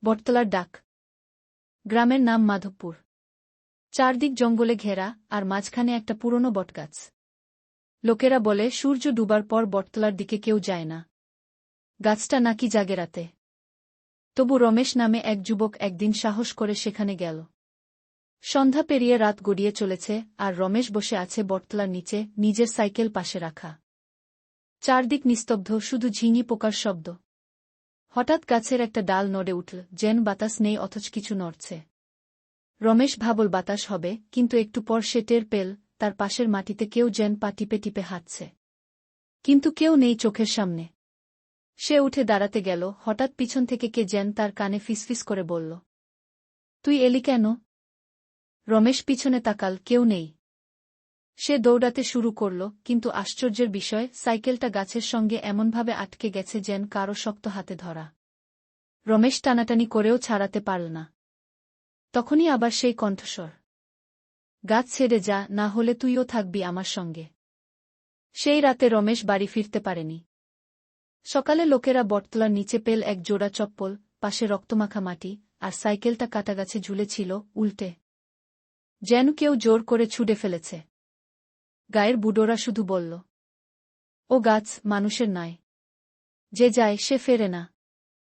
বটতলার ডাক। গ্রামের নাম মাধবপুর। চারদিক জঙ্গলে ঘেরা, আর মাঝখানে একটা পুরনো বটগাছ। লোকেরা বলে সূর্য ডুবার পর বটতলার দিকে কেউ যায় না। গাছটা নাকি জাগে রাতে। তবু রমেশ নামে এক যুবক একদিন সাহস করে সেখানে গেল। সন্ধ্যা পেরিয়ে রাত গড়িয়ে চলেছে, আর রমেশ বসে আছে বটতলার নিচে, নিজের সাইকেল পাশে রাখা। চারদিক নিস্তব্ধ, শুধু ঝিঙি পোকার শব্দ। হঠাৎ গাছের একটা ডাল নড়ে উঠল, যেন বাতাস নেই অথচ কিছু নড়ছে। রমেশ ভাবল বাতাস হবে, কিন্তু একটু পর সে টের পেল তার পাশের মাটিতে কেউ যেন পা টিপে টিপে হাঁটছে। কিন্তু কেউ নেই চোখের সামনে। সে উঠে দাঁড়াতে গেল, হঠাৎ পিছন থেকে কে যেন তার কানে ফিসফিস করে বলল, তুই এলি কেন? রমেশ পিছনে তাকাল, কেউ নেই। সে দৌড়াতে শুরু করল, কিন্তু আশ্চর্যের বিষয়, সাইকেলটা গাছের সঙ্গে এমনভাবে আটকে গেছে যেন কারো শক্ত হাতে ধরা। রমেশ টানাটানি করেও ছাড়াতে পারল না। তখনই আবার সেই কণ্ঠস্বর, গাছ ছেড়ে যা, না হলে তুইও থাকবি আমার সঙ্গে। সেই রাতে রমেশ বাড়ি ফিরতে পারেনি। সকালে লোকেরা বটতলার নিচে পেল এক জোড়া চপ্পল, পাশে রক্তমাখা মাটি, আর সাইকেলটা কাটা গাছে ঝুলেছিল উল্টে, যেন কেউ জোর করে ছুঁড়ে ফেলেছে। গায়ের বুড়োরা শুধু বলল, ও গাছ মানুষের নয়, যে যায় সে ফেরে না।